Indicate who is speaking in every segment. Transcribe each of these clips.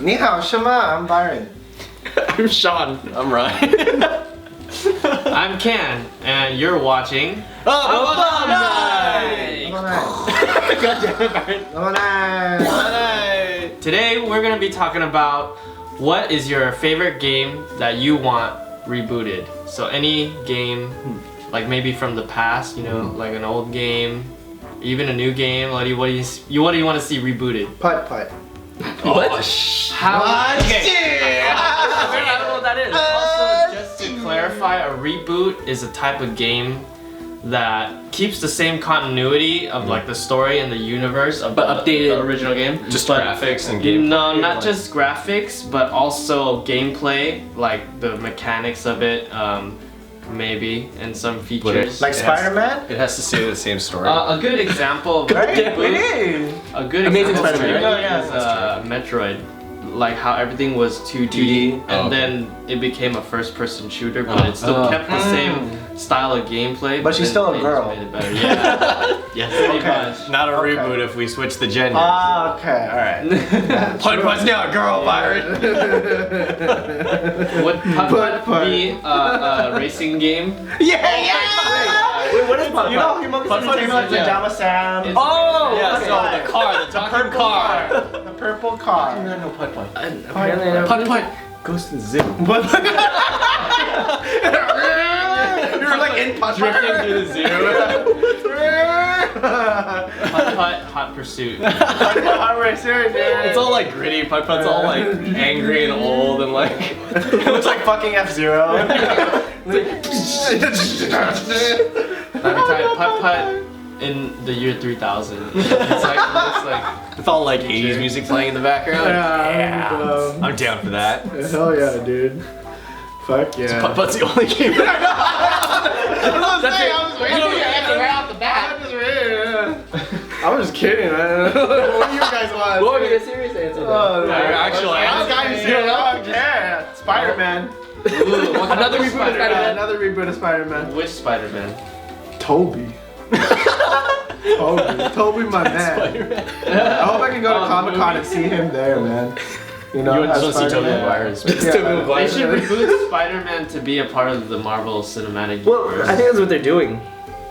Speaker 1: 你好，什么? I'm Byron.
Speaker 2: I'm Sean.
Speaker 3: I'm Ryan.
Speaker 2: I'm Ken, and you're watching
Speaker 3: Alumni!
Speaker 2: God damn it, Byron. Today we're gonna be talking about what is your favorite game that you want rebooted. So any game, like maybe from the past, you know, like an old game, even a new game. What do you want to see rebooted?
Speaker 1: Putt putt.
Speaker 2: What? How?
Speaker 1: Okay.
Speaker 2: I don't know what that is. Also, just to clarify, a reboot is a type of game that keeps the same continuity of like the story and the universe of the original game.
Speaker 3: Just graphics and gameplay?
Speaker 2: No, not just graphics, but also gameplay, like the mechanics of it, maybe, and some features.
Speaker 1: Like Spider-Man?
Speaker 3: It has to say the same story.
Speaker 2: A good example of a good example is Metroid. Like how everything was 2D, and then it became a first-person shooter, but it still kept the same style of gameplay.
Speaker 1: But she's still a girl.
Speaker 2: Made it better. Yeah. Yes, pretty much.
Speaker 3: Not a reboot if we switch the gender.
Speaker 1: Ah, okay, alright.
Speaker 3: Putt-putt's now a girl, Byron.
Speaker 2: Would Putt-Putt be a racing game?
Speaker 1: Yeah!
Speaker 3: Wait, what is Putt-Putt?
Speaker 1: You know, Putt-Putt is like Pajama Sam.
Speaker 3: Oh! Yeah,
Speaker 1: okay.
Speaker 3: so the car, the talking car.
Speaker 1: The purple car.
Speaker 3: I don't know Putt-Putt.
Speaker 2: Apparently, I don't-
Speaker 3: Putt-Putt goes to the zoo.
Speaker 1: What? You're like in Putt-Putt.
Speaker 3: Drifting through the zoo.
Speaker 2: Putt-Putt, Hot Pursuit.
Speaker 3: It's all like gritty. Putt-Putt's all like angry and old and like
Speaker 1: It looks like fucking F-Zero.
Speaker 2: Putt-Putt in the year 3000. It's like
Speaker 3: it's all like 80s music playing in the background.
Speaker 1: Yeah,
Speaker 3: I'm down for that.
Speaker 1: hell yeah, dude. Fuck yeah.
Speaker 3: Putt-Putt's the only game.
Speaker 1: I was just kidding, man. What do you guys want?
Speaker 2: what would be a serious answer?
Speaker 1: Oh, no.
Speaker 3: Actual answer.
Speaker 1: I don't care. Spider-Man.
Speaker 2: Another reboot of Spider-Man.
Speaker 1: Another reboot of Spider-Man.
Speaker 2: Which Spider-Man?
Speaker 1: Toby. Toby, my man.
Speaker 3: Spider-Man.
Speaker 1: I hope I can go to Comic-Con and see him there, man. You know,
Speaker 3: You just want to see Tobey Maguire.
Speaker 2: They should reboot Spider-Man to be a part of the Marvel Cinematic
Speaker 4: Well,
Speaker 2: Universe.
Speaker 4: I think that's what they're doing.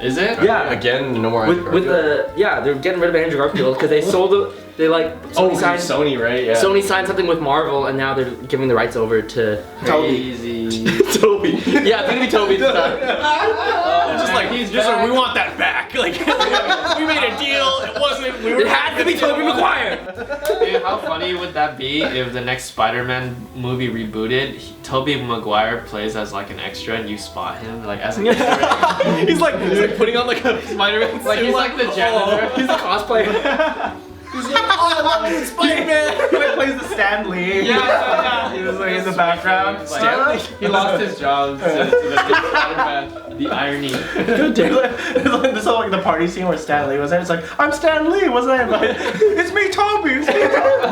Speaker 2: Is it?
Speaker 4: Yeah.
Speaker 3: Again, no more.
Speaker 4: With they're getting rid of Andrew Garfield because they sold it. They
Speaker 3: Sony, right? Yeah.
Speaker 4: Sony signed something with Marvel, and now they're giving the rights over to
Speaker 2: Crazy.
Speaker 4: Toby. Yeah, it's gonna be Toby this time.
Speaker 3: Just like we want that back. Like we made a deal. It wasn't.
Speaker 4: It had to be Toby Maguire.
Speaker 2: Dude, how funny would that be if the next Spider-Man movie rebooted, Tobey Maguire plays as like an extra and you spot him like as an extra?
Speaker 3: he's like putting on like a Spider-Man.
Speaker 2: Like he's like the janitor.
Speaker 4: He's a cosplayer.
Speaker 3: He's like, oh, I love you, Spider-Man.
Speaker 1: He plays the Stan Lee.
Speaker 2: Yeah.
Speaker 1: He was like in the background.
Speaker 2: Like, he lost his job to the Spider-Man. The irony.
Speaker 1: This whole like the party scene where Stan Lee was there. It's like, I'm Stan Lee, wasn't I? Like, it's me, Toby. It's me, Toby.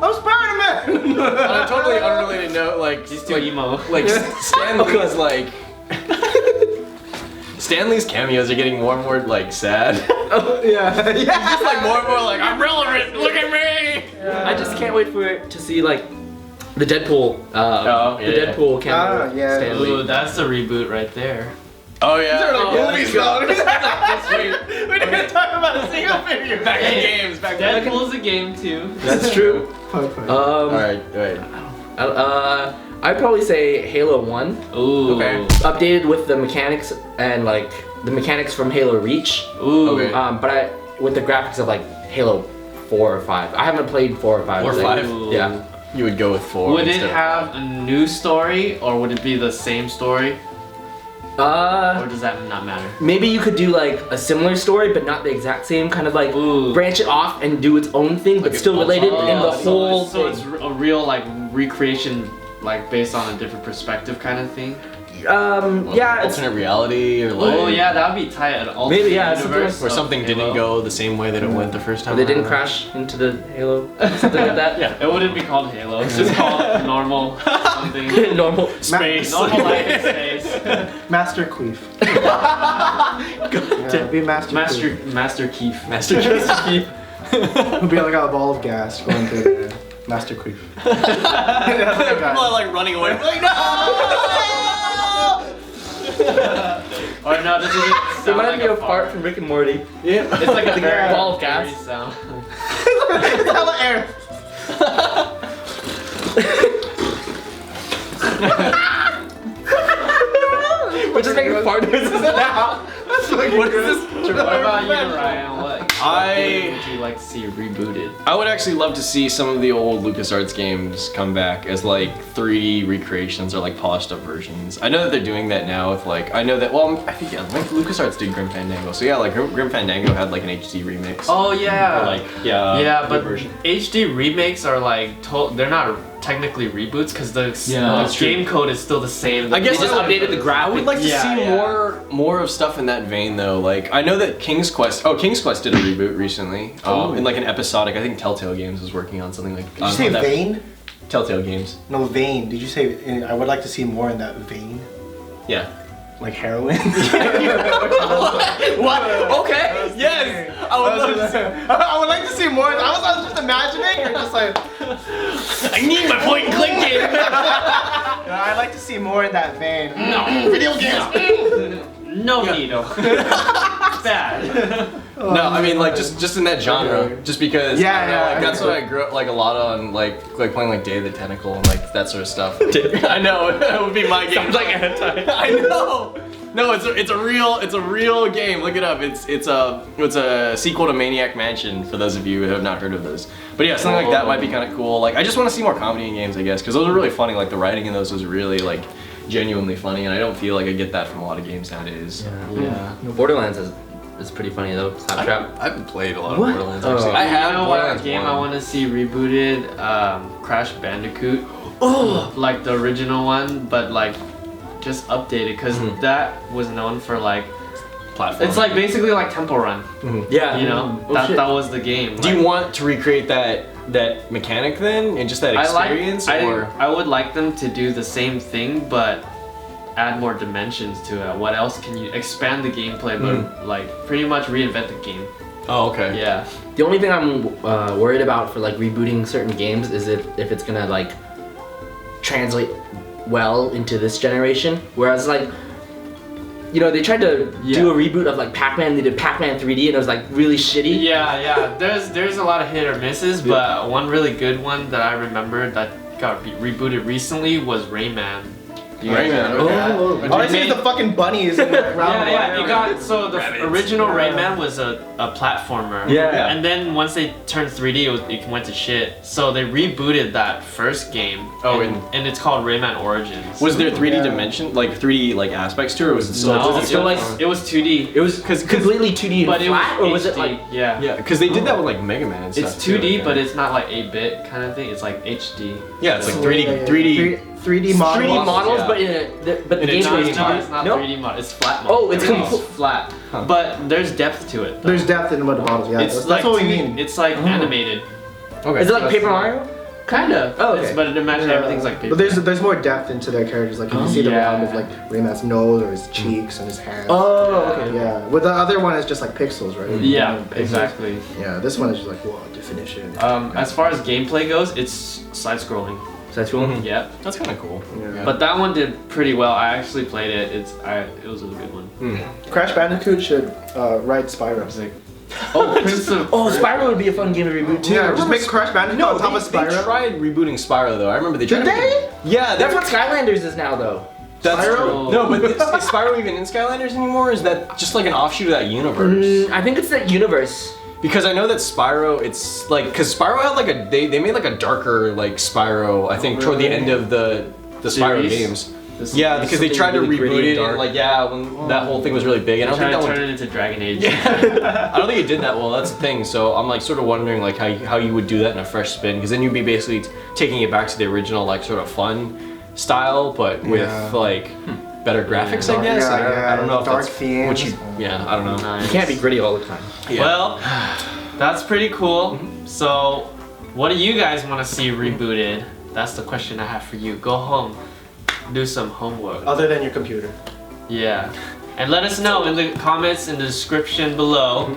Speaker 1: I'm Spider-Man.
Speaker 3: On a totally unrelated note, like
Speaker 2: He's too emo.
Speaker 3: Like Stan Lee's like. Stan Lee's cameos are getting more and more like sad.
Speaker 1: Yeah.
Speaker 3: He's just like more and more like I'm relevant. Look at me.
Speaker 4: I just can't wait for it to see like the Deadpool. Deadpool cameo.
Speaker 1: yeah.
Speaker 4: Stan Lee.
Speaker 2: Ooh, that's a reboot right there.
Speaker 3: Oh yeah.
Speaker 1: Movies though.
Speaker 3: We didn't talk about a single video. Back in games. Back then.
Speaker 2: Deadpool's a game too.
Speaker 4: That's true.
Speaker 3: All right.
Speaker 4: I'd probably say Halo 1.
Speaker 2: Ooh.
Speaker 3: Okay.
Speaker 4: Updated with the mechanics and like the mechanics from Halo Reach.
Speaker 2: Ooh.
Speaker 3: Okay.
Speaker 4: But with the graphics of like Halo 4 or 5. I haven't played 4 or 5.
Speaker 3: 4 or 5?
Speaker 4: Yeah.
Speaker 3: You would go with 4.
Speaker 2: Would it have a new story or would it be the same story? Or does that not matter?
Speaker 4: Maybe you could do like a similar story, but not the exact same. Kind of like branch it off and do its own thing, but still related in the whole.
Speaker 2: So it's a real like recreation, like based on a different perspective kind of thing.
Speaker 4: Yeah.
Speaker 3: Alternate reality or like.
Speaker 2: Oh yeah, that would be tight. An alternate
Speaker 4: Maybe, yeah,
Speaker 2: universe
Speaker 3: Where something
Speaker 2: of
Speaker 3: didn't
Speaker 2: Halo.
Speaker 3: go the same way that it went the first time.
Speaker 4: They didn't
Speaker 3: around.
Speaker 4: crash into the Halo, something like that.
Speaker 2: Yeah, it wouldn't be called Halo. It's just called normal something.
Speaker 4: Normal.
Speaker 3: Space.
Speaker 2: Normal life in space.
Speaker 1: Master Queef. Yeah, be Master Queef.
Speaker 2: Master Keith.
Speaker 3: Master Keith.
Speaker 1: It'll be like a ball of gas going through there. Master Queef.
Speaker 3: People are like running away. Like, no!
Speaker 2: Or no, this is
Speaker 4: It reminds me of Fart from Rick and Morty.
Speaker 1: Yeah.
Speaker 2: It's like a very
Speaker 4: Ball of gas.
Speaker 2: dirty sound.
Speaker 1: It's hella air.
Speaker 4: We're just making fart noises now.
Speaker 3: What is this?
Speaker 2: What about you, Ryan? What
Speaker 3: I-
Speaker 2: would you like to see rebooted?
Speaker 3: I would actually love to see some of the old LucasArts games come back as like 3D recreations or like polished up versions. I know that they're doing that now with like, I know that, well, I think, yeah, like LucasArts did Grim Fandango. So yeah, like Grim Fandango had like an HD remix.
Speaker 2: Oh yeah.
Speaker 3: Or like, yeah.
Speaker 2: Yeah, but
Speaker 3: version.
Speaker 2: HD remakes are like they're not technically reboots because the
Speaker 3: that's true.
Speaker 2: game code is still the same.
Speaker 3: I guess
Speaker 4: They just updated the graphics.
Speaker 3: I would like to
Speaker 2: Yeah,
Speaker 3: see
Speaker 2: yeah.
Speaker 3: more of stuff in that vein though. Like I know that King's Quest did a reboot recently. In like an episodic. I think Telltale Games was working on something like.
Speaker 1: Did you say
Speaker 3: that.
Speaker 1: vein?
Speaker 3: Telltale Games.
Speaker 1: No, vein. Did you say? I would like to see more in that vein.
Speaker 3: Yeah.
Speaker 1: Like heroin.
Speaker 3: What? Okay. Yes. I would love to see.
Speaker 1: I would like to see more. I was just imagining. Or just like.
Speaker 3: I need my point and click game.
Speaker 1: I'd like to see more in that vein.
Speaker 2: No.
Speaker 1: Video games.
Speaker 2: No needle. Bad.
Speaker 3: No, I mean like just in that genre, just because
Speaker 1: Yeah,
Speaker 3: I don't know,
Speaker 1: yeah,
Speaker 3: like,
Speaker 1: I
Speaker 3: that's
Speaker 1: know.
Speaker 3: what I grew up like a lot on, like playing like Day of the Tentacle and like that sort of stuff. I know that would be my game.
Speaker 4: Sounds like anti.
Speaker 3: I know. No, it's a real game. Look it up. It's a sequel to Maniac Mansion for those of you who have not heard of those. But yeah, something like that might be kind of cool. Like I just want to see more comedy in games, I guess, because those are really funny. Like the writing in those was really like genuinely funny, and I don't feel like I get that from a lot of games nowadays.
Speaker 2: Yeah.
Speaker 4: Borderlands is pretty funny though. Claptrap.
Speaker 3: I haven't played a lot
Speaker 4: What?
Speaker 3: of Borderlands.
Speaker 4: Oh.
Speaker 3: Actually. I have
Speaker 2: You know what
Speaker 3: Borderlands
Speaker 2: game
Speaker 3: 1.
Speaker 2: I want to see rebooted? Crash Bandicoot.
Speaker 4: Oh.
Speaker 2: Like the original one, but like just updated because that was known for like
Speaker 3: Platform.
Speaker 2: it's like basically like Temple Run.
Speaker 4: Yeah.
Speaker 2: You know
Speaker 4: Oh,
Speaker 2: that
Speaker 4: shit.
Speaker 2: was the game.
Speaker 3: Do you want to recreate that mechanic then, and just that experience, or?
Speaker 2: I would like them to do the same thing, but add more dimensions to it. What else can you expand the gameplay, but like pretty much reinvent the game?
Speaker 3: Oh, okay.
Speaker 2: Yeah.
Speaker 4: The only thing I'm worried about for like rebooting certain games is if it's gonna like translate well into this generation. Whereas like, you know, they tried to do a reboot of like Pac-Man. They did Pac-Man 3D and it was like really shitty.
Speaker 2: Yeah. There's a lot of hit or misses, but one really good one that I remember that got rebooted recently was Rayman. You guys
Speaker 3: Rayman,
Speaker 2: remember that?
Speaker 1: All I see is the fucking bunnies in the round.
Speaker 2: Yeah, it got so the
Speaker 3: Rabbits.
Speaker 2: original Rayman was a platformer.
Speaker 4: Yeah.
Speaker 2: And then once they turned 3D, it went to shit. So they rebooted that first game.
Speaker 3: Oh,
Speaker 2: and it's called Rayman Origins.
Speaker 3: Was there 3D
Speaker 1: Yeah.
Speaker 3: dimension, like 3D like aspects to it, or was it still?
Speaker 2: No,
Speaker 3: just
Speaker 4: still like-
Speaker 2: it was 2D.
Speaker 4: It was completely 2D and
Speaker 2: But it was
Speaker 4: flat, or was it
Speaker 2: HD.
Speaker 4: like?
Speaker 2: Yeah.
Speaker 3: Yeah, because they did that with like Mega Man and
Speaker 2: It's
Speaker 3: stuff. too,
Speaker 2: 2D,
Speaker 3: I
Speaker 2: but
Speaker 3: think.
Speaker 2: it's not like 8-bit kind of thing. It's like HD.
Speaker 3: Yeah, it's like
Speaker 1: Yeah,
Speaker 3: 3D,
Speaker 1: yeah, yeah.
Speaker 3: 3D.
Speaker 1: 3D models.
Speaker 4: 3D models,
Speaker 3: yeah.
Speaker 4: but in but the
Speaker 3: In a
Speaker 4: game
Speaker 2: No,
Speaker 3: 3D
Speaker 2: it's not. It's not
Speaker 4: No?
Speaker 2: 3D mod. It's flat mod.
Speaker 4: Oh, it's
Speaker 2: Everything's flat.
Speaker 3: Huh.
Speaker 2: But there's depth to it. though.
Speaker 1: There's depth in what the models. Yeah,
Speaker 2: It's
Speaker 1: that's
Speaker 2: like
Speaker 1: what we
Speaker 2: 2D
Speaker 1: mean.
Speaker 2: It's like animated.
Speaker 3: Okay.
Speaker 4: Is it like Paper Mario?
Speaker 2: Kinda.
Speaker 4: Oh, okay.
Speaker 2: But imagine everything's like paper.
Speaker 1: But there's more depth into their characters. Like you can see the
Speaker 2: yeah.
Speaker 1: round of like Rayman's nose or his cheeks and his hands.
Speaker 4: Oh, okay.
Speaker 1: Yeah. With the other one, it's just like pixels, right?
Speaker 2: Yeah,
Speaker 1: Pixels.
Speaker 2: exactly.
Speaker 1: Yeah. This one is just like whoa, definition.
Speaker 2: As far as gameplay goes, it's side-scrolling.
Speaker 4: So that's cool.
Speaker 3: Mhm.
Speaker 2: Yep.
Speaker 3: That's kind of cool.
Speaker 1: Yeah.
Speaker 2: But that one did pretty well. I actually played it. It was a good one.
Speaker 1: Crash Bandicoot should ride Spyro.
Speaker 2: Oh, Prince of
Speaker 4: Oh, Spyro would be a fun game to reboot too.
Speaker 1: Yeah, just make Crash Bandicoot on top of
Speaker 3: they
Speaker 1: Spyro.
Speaker 3: tried rebooting Spyro though. I remember they tried.
Speaker 1: Did they?
Speaker 3: Yeah,
Speaker 4: That's what Skylanders is now, though.
Speaker 3: That's
Speaker 1: Spyro?
Speaker 3: true. No, but is Spyro even in Skylanders anymore? Or is that just like an offshoot of that universe?
Speaker 4: I think it's that universe.
Speaker 3: Because I know that Spyro, it's like, because Spyro had like they made like a darker like Spyro, I think, toward the end of the Spyro
Speaker 2: Series?
Speaker 3: games.
Speaker 2: This-
Speaker 3: Yeah, because they
Speaker 4: something
Speaker 3: tried to
Speaker 4: really
Speaker 3: reboot
Speaker 4: gritty
Speaker 3: it
Speaker 4: and
Speaker 3: and
Speaker 4: dark.
Speaker 3: like when that whole thing was really big. And I
Speaker 2: I
Speaker 3: don't
Speaker 2: tried
Speaker 3: think
Speaker 2: to
Speaker 3: that
Speaker 2: turn it into Dragon Age.
Speaker 3: I don't think it did that well. That's the thing. So I'm like sort of wondering like how you would do that in a fresh spin, because then you'd be basically taking it back to the original like sort of fun style, but with
Speaker 1: Yeah.
Speaker 3: like better graphics, I guess.
Speaker 1: Yeah,
Speaker 3: And I don't know if
Speaker 1: dark
Speaker 3: that's
Speaker 1: themes.
Speaker 3: what you. Yeah, I don't know.
Speaker 2: Nice.
Speaker 4: You can't be gritty all the time.
Speaker 3: Yeah.
Speaker 2: Well, that's pretty cool. So, what do you guys want to see rebooted? That's the question I have for you. Go home, do some homework.
Speaker 1: Other than your computer.
Speaker 2: Yeah. And let us know in the comments in the description below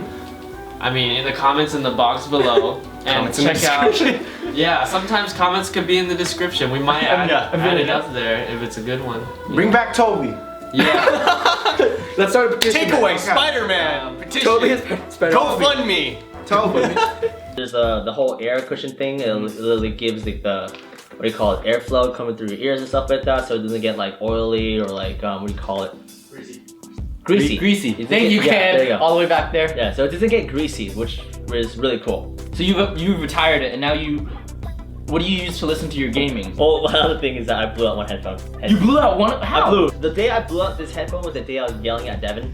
Speaker 2: I mean, in the comments in the box below. And
Speaker 3: Comments in the
Speaker 2: check out.
Speaker 3: description.
Speaker 2: Yeah, sometimes comments could be in the description. We might add it up there if it's a good one.
Speaker 1: Bring back Toby.
Speaker 2: Yeah.
Speaker 4: Let's start a petition.
Speaker 3: Takeaway, Spider-Man. Petition.
Speaker 4: Toby is Spider-Man.
Speaker 3: GoFundMe.
Speaker 1: Toby.
Speaker 5: There's the whole air cushion thing. It literally gives like the what do you call it, airflow coming through your ears and stuff like that, so it doesn't get like oily or like what do you call it? Greasy.
Speaker 6: Greasy.
Speaker 5: It
Speaker 6: Thank you,
Speaker 5: doesn't get- yeah, there
Speaker 6: Ken.
Speaker 5: you go.
Speaker 6: All the way back there.
Speaker 5: Yeah, so it doesn't get greasy, which is really cool.
Speaker 6: So you've retired it, and now you. What do you use to listen to your gaming?
Speaker 5: Oh, one other thing is that I blew out one headphone.
Speaker 6: You blew out one. How?
Speaker 5: The day I blew out this headphone was the day I was yelling at Devin.